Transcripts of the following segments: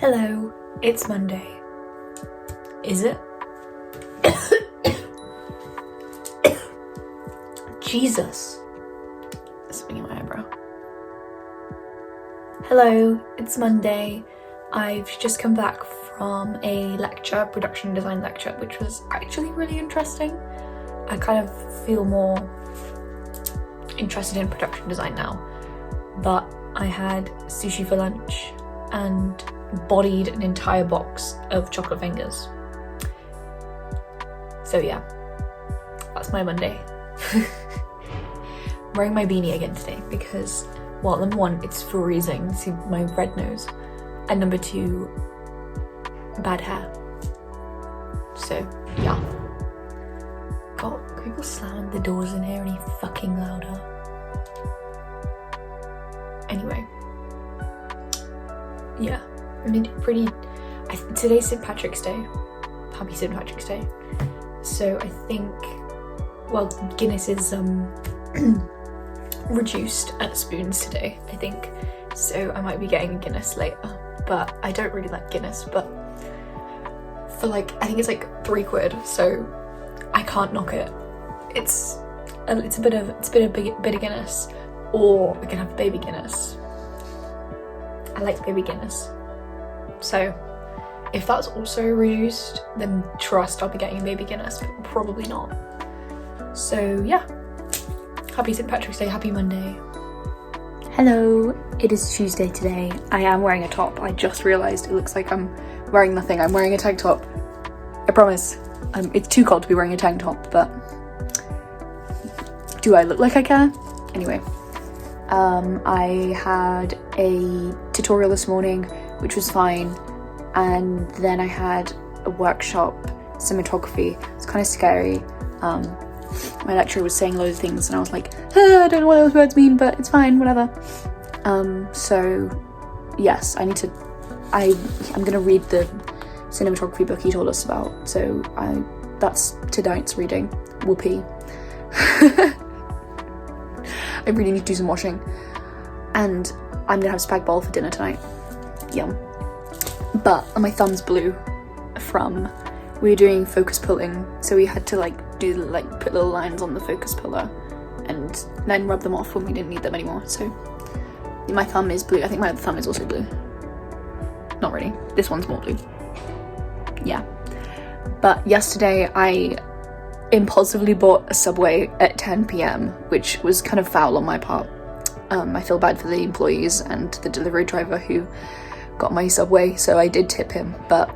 Hello, it's Monday. Is it? Jesus. Something in my eyebrow. Hello, it's Monday. I've just come back from a lecture, production design lecture, which was actually really interesting. I kind of feel more interested in production design now, but I had sushi for lunch and bodied an entire box of chocolate fingers. So yeah, that's my Monday. I'm wearing my beanie again today because, well, number one, it's freezing, see my red nose, and number two, bad hair. So yeah. God, can people slamming the doors in here any fucking louder? Anyway, yeah, I mean, today's St. Patrick's Day. Happy St. Patrick's Day. So I think, well, Guinness is reduced at spoons today, I think. So I might be getting a Guinness later, but I don't really like Guinness, but for I think it's like £3, so I can't knock it. It's a bit of Guinness, or we can have baby Guinness. I like baby Guinness. So if that's also reduced, then trust I'll be getting a baby Guinness, but probably not. So yeah, happy St. Patrick's Day, happy Monday. Hello, it is Tuesday today. I am wearing a top. I just realised it looks like I'm wearing nothing. I'm wearing a tank top. I promise. It's too cold to be wearing a tank top, but do I look like I care? Anyway, I had a tutorial this morning, which was fine, and then I had a workshop, cinematography. It's kind of scary. My lecturer was saying loads of things and I was like, I don't know what those words mean, but it's fine, whatever. So yes, I'm gonna read the cinematography book he told us about, so that's tonight's reading. Whoopee. I really need to do some washing, and I'm gonna have spag bol for dinner tonight. Yum. But my thumb's blue from we were doing focus pulling, so we had to put little lines on the focus puller and then rub them off when we didn't need them anymore. So my thumb is blue. I think my other thumb is also blue. Not really. This one's more blue. Yeah. But yesterday I impulsively bought a Subway at 10 p.m, which was kind of foul on my part. I feel bad for the employees and the delivery driver who got my Subway, so I did tip him, but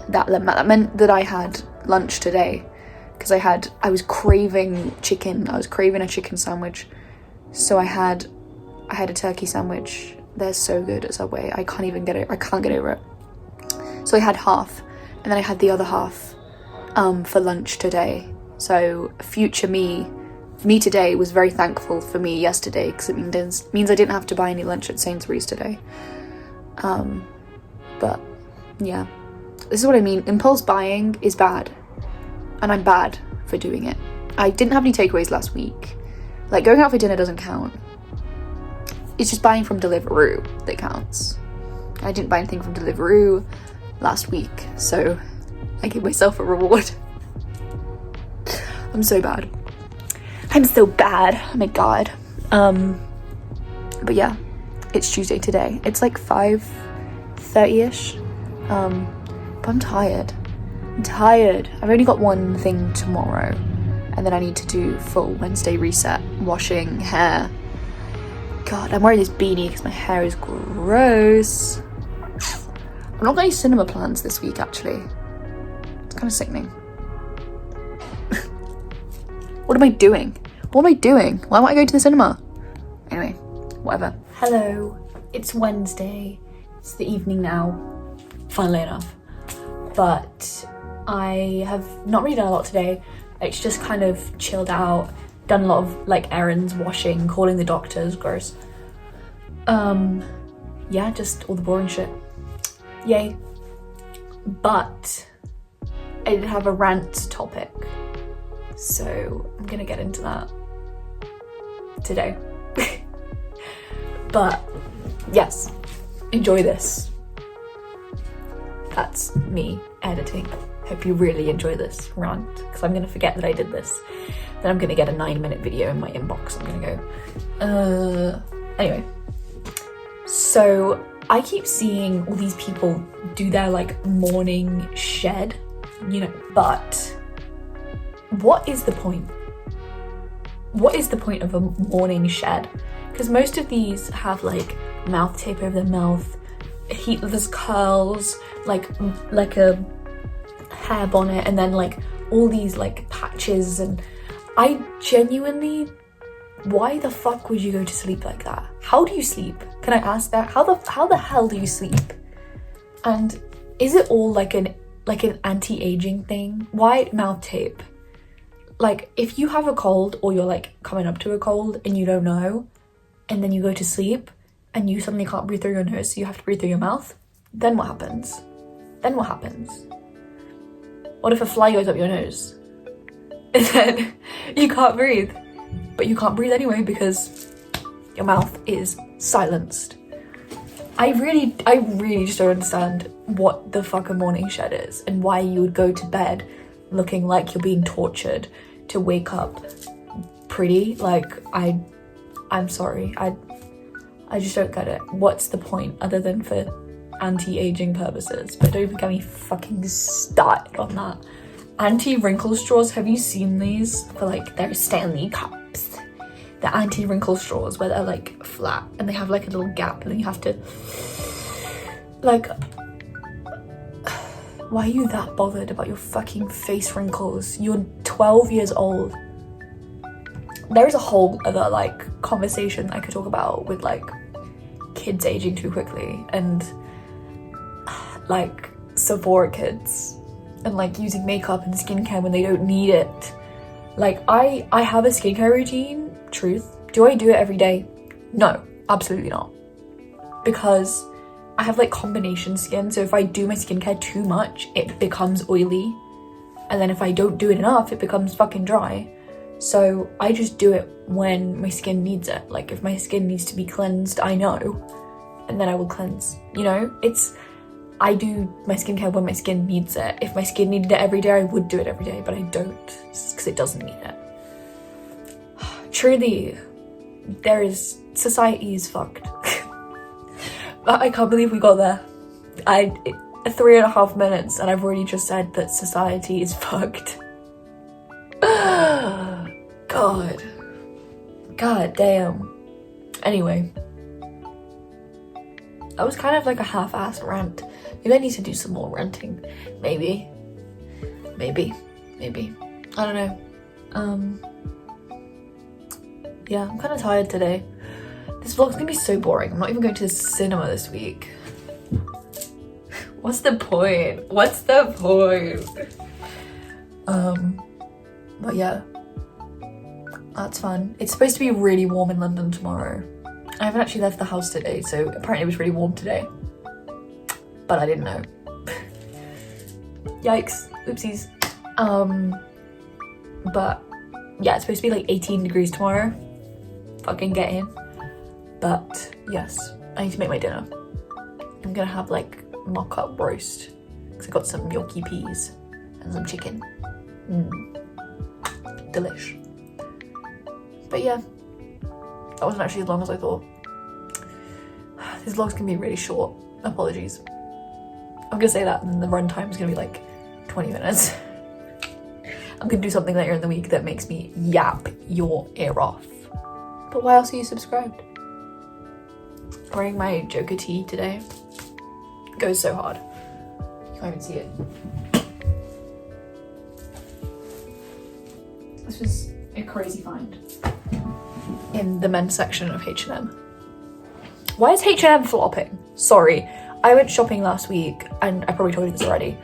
that meant that I had lunch today because I was craving chicken. I was craving a chicken sandwich, so I had a turkey sandwich. They're so good at Subway. I can't get over it. So I had half, and then I had the other half for lunch today. So future me today was very thankful for me yesterday, because it means I didn't have to buy any lunch at Sainsbury's today. But yeah, this is what I mean. Impulse buying is bad, and I'm bad for doing it. I didn't have any takeaways last week. Like, going out for dinner doesn't count. It's just buying from Deliveroo that counts. I didn't buy anything from Deliveroo last week, so I gave myself a reward. I'm so bad. I'm so bad. Oh my god. But yeah, it's Tuesday today. It's like 5:30ish. But I'm tired. I've only got one thing tomorrow, and then I need to do full Wednesday reset, washing, hair. God, I'm wearing this beanie because my hair is gross. I'm not got any cinema plans this week, actually. It's kind of sickening. What am I doing? Why won't I go to the cinema? Anyway, whatever. Hello, it's Wednesday. It's the evening now, funnily enough. But I have not really done a lot today. It's just kind of chilled out, done a lot of errands, washing, calling the doctors, gross. Yeah, just all the boring shit. Yay. But I did have a rant topic, so I'm gonna get into that today. But yes, enjoy this. that's me editing. Hope you really enjoy this rant, because I'm gonna forget that I did this. Then I'm gonna get a 9-minute video in my inbox. I'm gonna go, anyway. So I keep seeing all these people do their like morning shed, you know, but what is the point? What is the point of a morning shed? Because most of these have like mouth tape over their mouth, heatless curls, like a hair bonnet, and then like all these like patches. And I genuinely, why the fuck would you go to sleep like that? How do you sleep? Can I ask that? How the hell do you sleep? And is it all like an anti-aging thing? Why mouth tape? Like, if you have a cold, or you're like coming up to a cold and you don't know, and then you go to sleep and you suddenly can't breathe through your nose, so you have to breathe through your mouth, then what happens? Then what happens? What if a fly goes up your nose? And then you can't breathe. But you can't breathe anyway because your mouth is silenced. I really just don't understand what the fuck a morning shed is, and why you would go to bed looking like you're being tortured to wake up pretty. Like, I'm sorry, I just don't get it. What's the point other than for anti-aging purposes? But don't even get me fucking started on that. Anti-wrinkle straws, have you seen these? For like, they're Stanley cups. The anti-wrinkle straws where they're like flat and they have like a little gap, and then you have to like, why are you that bothered about your fucking face wrinkles? You're 12 years old. There is a whole other like conversation I could talk about with like kids aging too quickly, and like Sephora kids, and like using makeup and skincare when they don't need it. Like, I have a skincare routine, truth. Do I do it every day? No, absolutely not. Because I have like combination skin, so if I do my skincare too much, it becomes oily. And then if I don't do it enough, it becomes fucking dry. So I just do it when my skin needs it. Like, if my skin needs to be cleansed, I know, and then I will cleanse, you know? I do my skincare when my skin needs it. If my skin needed it every day, I would do it every day, but I don't, because it doesn't need it. Truly, society is fucked. But I can't believe we got there. 3.5 minutes and I've already just said that society is fucked. God damn. Anyway, that was kind of like a half-ass rant. Maybe I need to do some more ranting. Maybe. I don't know. Yeah, I'm kind of tired today. This vlog's gonna be so boring. I'm not even going to the cinema this week. What's the point? But yeah, that's fun. It's supposed to be really warm in London tomorrow. I haven't actually left the house today, so apparently it was really warm today. But I didn't know. Yikes, oopsies. But yeah, it's supposed to be like 18 degrees tomorrow. Fucking get in. But yes, I need to make my dinner. I'm gonna have like mock-up roast, because I got some gnocchi peas and some chicken. Delish. But yeah, that wasn't actually as long as I thought. This vlog's gonna be really short. Apologies. I'm gonna say that, and then the run time is gonna be like 20 minutes. I'm gonna do something later in the week that makes me yap your ear off. But why else are you subscribed? Wearing my Joker tee today. It goes so hard. You can't even see it. This was a crazy find in the men's section of H&M. Why is H&M flopping? Sorry, I went shopping last week, and I probably told you this already,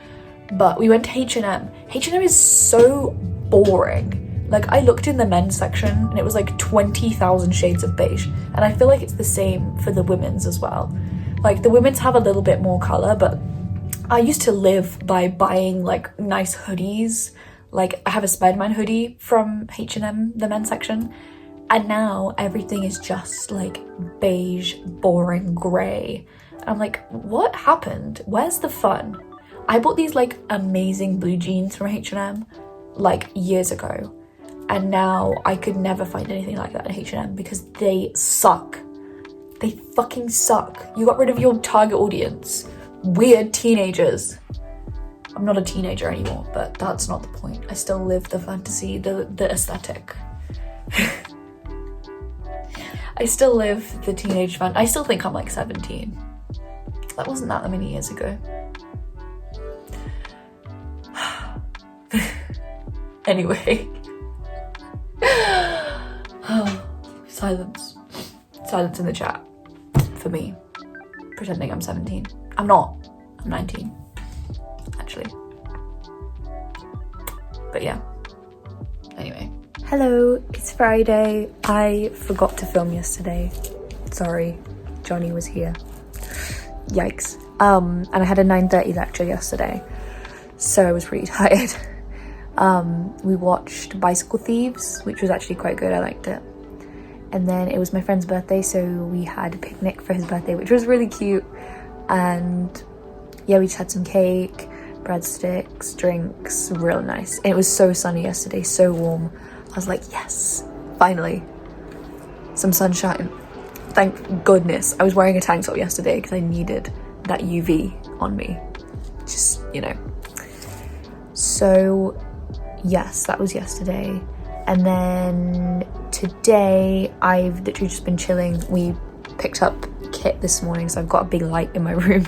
but we went to H&M. H&M is so boring. Like, I looked in the men's section and it was like 20,000 shades of beige, and I feel like it's the same for the women's as well. Like, the women's have a little bit more color, but I used to live by buying like nice hoodies. Like, I have a Spider-Man hoodie from H&M, the men's section, and now everything is just like beige, boring, grey. And I'm like, what happened? Where's the fun? I bought these like amazing blue jeans from H&M like years ago, and now I could never find anything like that in H&M because they suck. They fucking suck. You got rid of your target audience. Weird teenagers. I'm not a teenager anymore, but that's not the point. I still live the fantasy, the aesthetic. I still live the teenage fan. I still think I'm like 17. That wasn't that many years ago. Anyway. Silence. Silence in the chat for me. Pretending I'm 17. I'm not. I'm 19. Actually. But yeah. Anyway. Hello, it's Friday. I forgot to film yesterday. Sorry, Johnny was here. Yikes. And I had a 9:30 lecture yesterday, so I was pretty tired. We watched Bicycle Thieves, which was actually quite good. I liked it. And then it was my friend's birthday, so we had a picnic for his birthday, which was really cute. And yeah, we just had some cake, breadsticks, drinks, real nice. And it was so sunny yesterday, so warm. I was like, yes, finally, some sunshine. Thank goodness. I was wearing a tank top yesterday because I needed that UV on me. Just, you know. So yes, that was yesterday. And then today I've literally just been chilling. We picked up kit this morning, so I've got a big light in my room.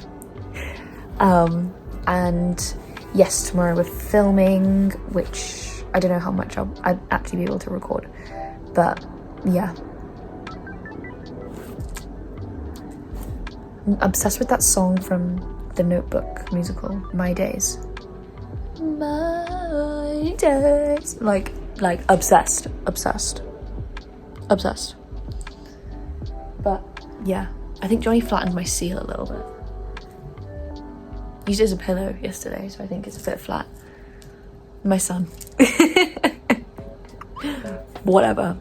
And yes, tomorrow we're filming, which I don't know how much I'd actually be able to record, but yeah. I'm obsessed with that song from the Notebook musical, My Days. My days. Like obsessed. But yeah, I think Johnny flattened my seal a little bit. Used it as a pillow yesterday, so I think it's a bit flat. My son. Whatever.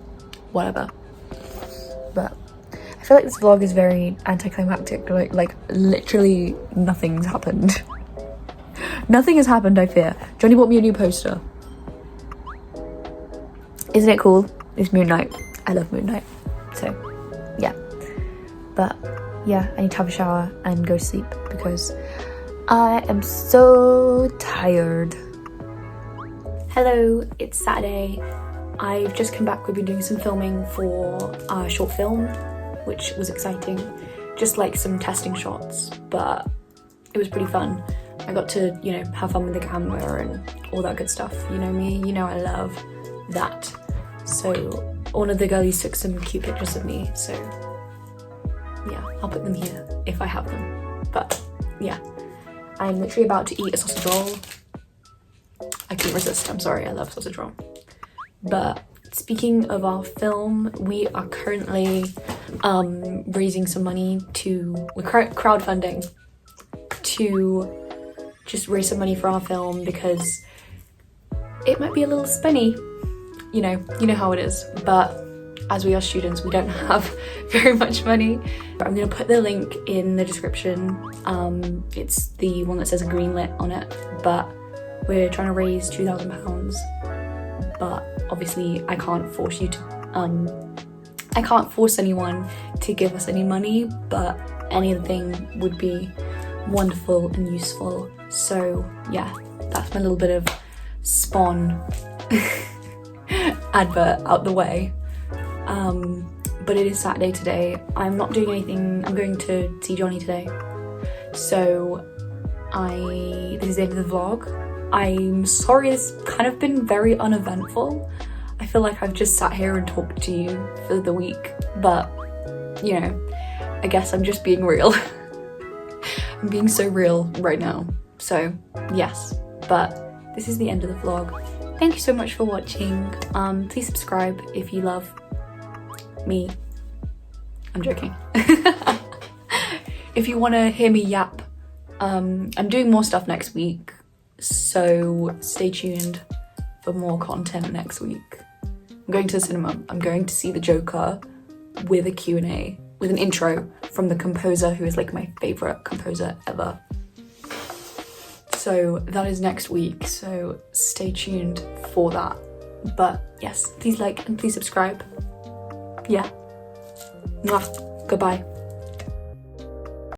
But I feel like this vlog is very anticlimactic. Like literally nothing's happened. Nothing has happened, I fear. Johnny bought me a new poster. Isn't it cool? It's Moon Knight. I love Moon Knight. So yeah. But yeah, I need to have a shower and go to sleep because I am so tired. Hello, it's Saturday. I've just come back. We've been doing some filming for our short film, which was exciting. Just like some testing shots, but it was pretty fun. I got to, you know, have fun with the camera and all that good stuff. You know me, you know I love that. So one of the girlies took some cute pictures of me, so yeah, I'll put them here if I have them. But yeah, I'm literally about to eat a sausage roll. I couldn't resist, I'm sorry, I love sausage roll. But speaking of our film, we are currently raising some money we're crowdfunding to just raise some money for our film because it might be a little spenny, you know how it is. But as we are students, we don't have very much money. But I'm gonna put the link in the description. It's the one that says greenlit on it, but we're trying to raise £2,000, but obviously I can't force you to, I can't force anyone to give us any money, but anything would be wonderful and useful. So yeah, that's my little bit of spawn advert out the way. But it is Saturday today. I'm not doing anything. I'm going to see Johnny today. So this is the end of the vlog. I'm sorry it's kind of been very uneventful. I feel like I've just sat here and talked to you for the week, but you know, I guess I'm just being real. I'm being so real right now. So yes, but this is the end of the vlog. Thank you so much for watching. Please subscribe if you love me. I'm joking. If you want to hear me yap, I'm doing more stuff next week, so stay tuned for more content next week. I'm going to the cinema. I'm going to see the Joker with a Q&A, with an intro from the composer who is like my favorite composer ever. So So that is next week, so stay tuned for that. But yes, please like and please subscribe. Yeah. Mwah. Goodbye.